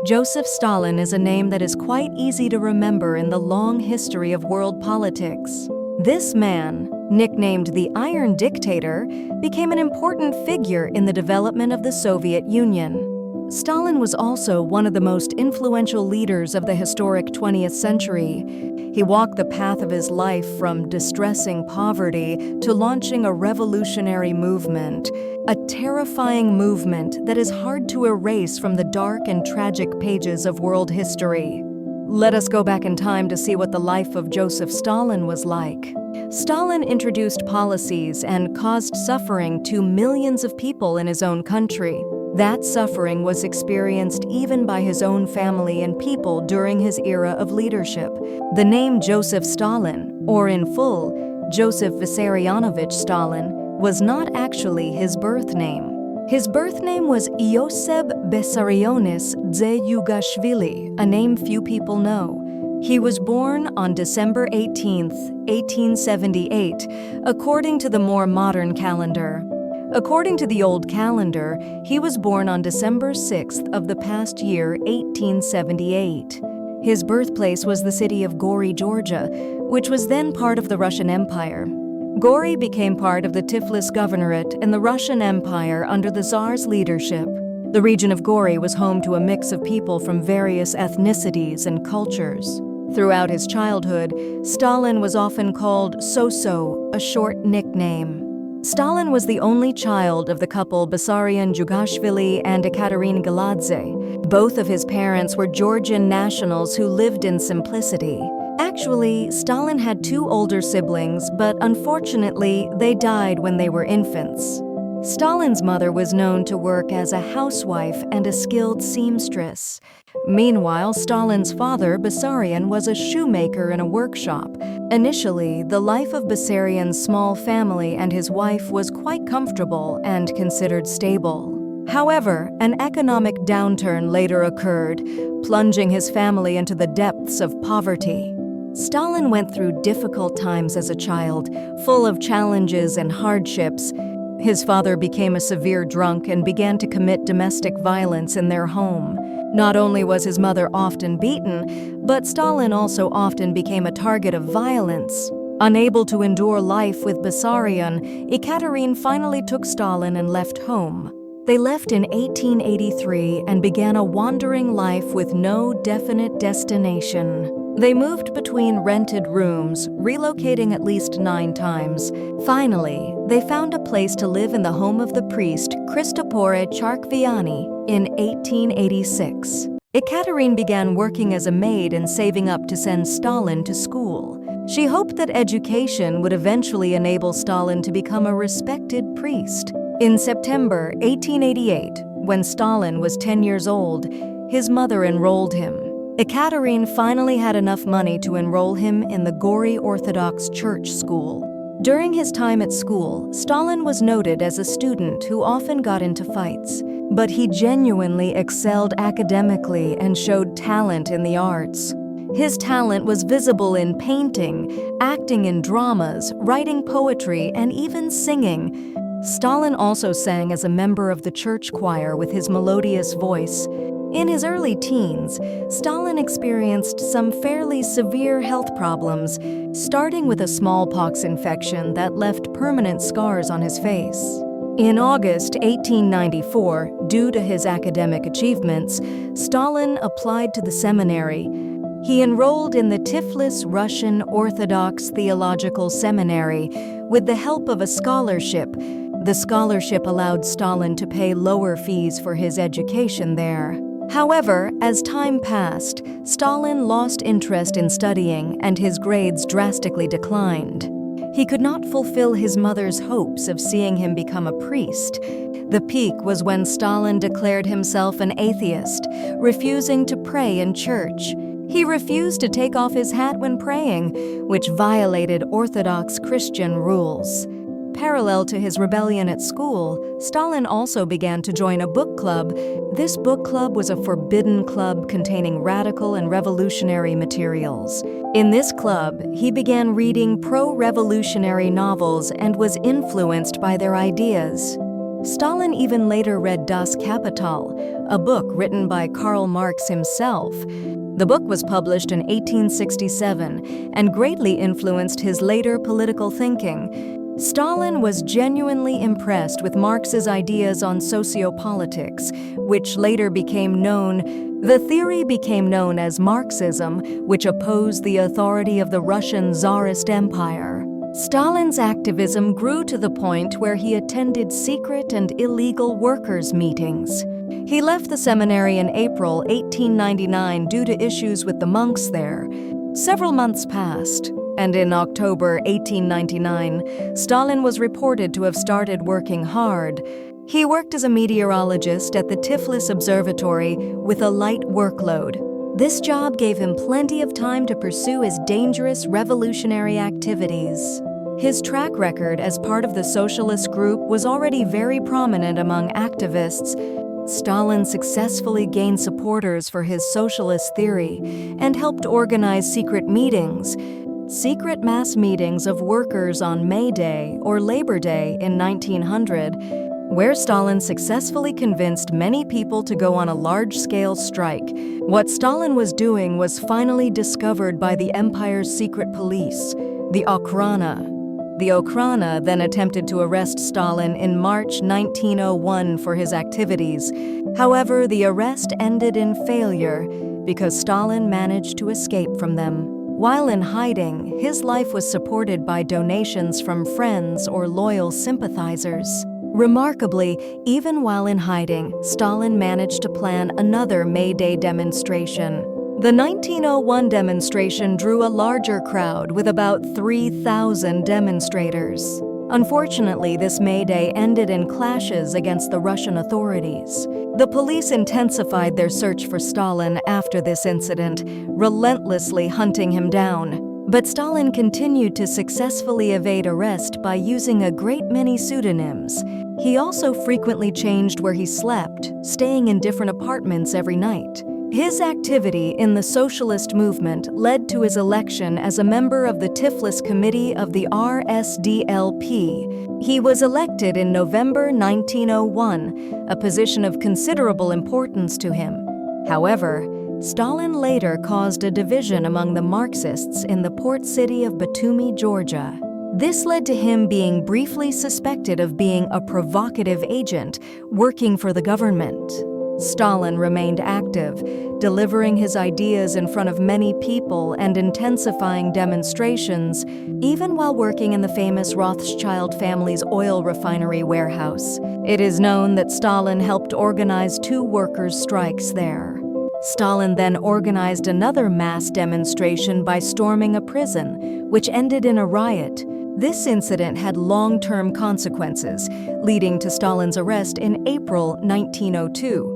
Joseph Stalin is a name that is quite easy to remember in the long history of world politics. This man, nicknamed the Iron Dictator, became an important figure in the development of the Soviet Union. Stalin was also one of the most influential leaders of the historic 20th century. He walked the path of his life from distressing poverty to launching a revolutionary movement, a terrifying movement that is hard to erase from the dark and tragic pages of world history. Let us go back in time to see what the life of Joseph Stalin was like. Stalin introduced policies and caused suffering to millions of people in his own country. That suffering was experienced even by his own family and people during his era of leadership. The name Joseph Stalin, or in full, Joseph Vissarionovich Stalin, was not actually his birth name. His birth name was Ioseb Bessarionis Dzeyugashvili, a name few people know. He was born on December 18, 1878, according to the more modern calendar. According to the old calendar, he was born on December 6th of the past year, 1878. His birthplace was the city of Gori, Georgia, which was then part of the Russian Empire. Gori became part of the Tiflis Governorate in the Russian Empire under the Tsar's leadership. The region of Gori was home to a mix of people from various ethnicities and cultures. Throughout his childhood, Stalin was often called Soso, a short nickname. Stalin was the only child of the couple Bessarion Jugashvili and Ekaterina Galadze. Both of his parents were Georgian nationals who lived in simplicity. Actually, Stalin had two older siblings, but unfortunately, they died when they were infants. Stalin's mother was known to work as a housewife and a skilled seamstress. Meanwhile, Stalin's father, Bessarion, was a shoemaker in a workshop. Initially, the life of Bessarion's small family and his wife was quite comfortable and considered stable. However, an economic downturn later occurred, plunging his family into the depths of poverty. Stalin went through difficult times as a child, full of challenges and hardships. His father became a severe drunk and began to commit domestic violence in their home. Not only was his mother often beaten, but Stalin also often became a target of violence. Unable to endure life with Bessarion, Ekaterina finally took Stalin and left home. They left in 1883 and began a wandering life with no definite destination. They moved between rented rooms, relocating at least 9 times. Finally, they found a place to live in the home of the priest Cristopore Charkviani in 1886. Ekaterina began working as a maid and saving up to send Stalin to school. She hoped that education would eventually enable Stalin to become a respected priest. In September 1888, when Stalin was 10 years old, his mother enrolled him. Ekaterina finally had enough money to enroll him in the Gori Orthodox Church School. During his time at school, Stalin was noted as a student who often got into fights, but he genuinely excelled academically and showed talent in the arts. His talent was visible in painting, acting in dramas, writing poetry, and even singing. Stalin also sang as a member of the church choir with his melodious voice. In his early teens, Stalin experienced some fairly severe health problems, starting with a smallpox infection that left permanent scars on his face. In August 1894, due to his academic achievements, Stalin applied to the seminary. He enrolled in the Tiflis Russian Orthodox Theological Seminary with the help of a scholarship. The scholarship allowed Stalin to pay lower fees for his education there. However, as time passed, Stalin lost interest in studying and his grades drastically declined. He could not fulfill his mother's hopes of seeing him become a priest. The peak was when Stalin declared himself an atheist, refusing to pray in church. He refused to take off his hat when praying, which violated Orthodox Christian rules. Parallel to his rebellion at school, Stalin also began to join a book club. This book club was a forbidden club containing radical and revolutionary materials. In this club, he began reading pro-revolutionary novels and was influenced by their ideas. Stalin even later read Das Kapital, a book written by Karl Marx himself. The book was published in 1867 and greatly influenced his later political thinking. Stalin was genuinely impressed with Marx's ideas on sociopolitics, which later became known. The theory became known as Marxism, which opposed the authority of the Russian Tsarist Empire. Stalin's activism grew to the point where he attended secret and illegal workers' meetings. He left the seminary in April 1899 due to issues with the monks there. Several months passed, and in October 1899, Stalin was reported to have started working hard. He worked as a meteorologist at the Tiflis Observatory with a light workload. This job gave him plenty of time to pursue his dangerous revolutionary activities. His track record as part of the socialist group was already very prominent among activists. Stalin successfully gained supporters for his socialist theory and helped organize secret meetings. Secret mass meetings of workers on May Day or Labor Day in 1900, where Stalin successfully convinced many people to go on a large-scale strike. What Stalin was doing was finally discovered by the empire's secret police, the Okhrana. The Okhrana then attempted to arrest Stalin in March 1901 for his activities. However, the arrest ended in failure because Stalin managed to escape from them. While in hiding, his life was supported by donations from friends or loyal sympathizers. Remarkably, even while in hiding, Stalin managed to plan another May Day demonstration. The 1901 demonstration drew a larger crowd with about 3,000 demonstrators. Unfortunately, this May Day ended in clashes against the Russian authorities. The police intensified their search for Stalin after this incident, relentlessly hunting him down. But Stalin continued to successfully evade arrest by using a great many pseudonyms. He also frequently changed where he slept, staying in different apartments every night. His activity in the socialist movement led to his election as a member of the Tiflis Committee of the RSDLP. He was elected in November 1901, a position of considerable importance to him. However, Stalin later caused a division among the Marxists in the port city of Batumi, Georgia. This led to him being briefly suspected of being a provocative agent working for the government. Stalin remained active, delivering his ideas in front of many people and intensifying demonstrations, even while working in the famous Rothschild family's oil refinery warehouse. It is known that Stalin helped organize 2 workers' strikes there. Stalin then organized another mass demonstration by storming a prison, which ended in a riot. This incident had long-term consequences, leading to Stalin's arrest in April 1902.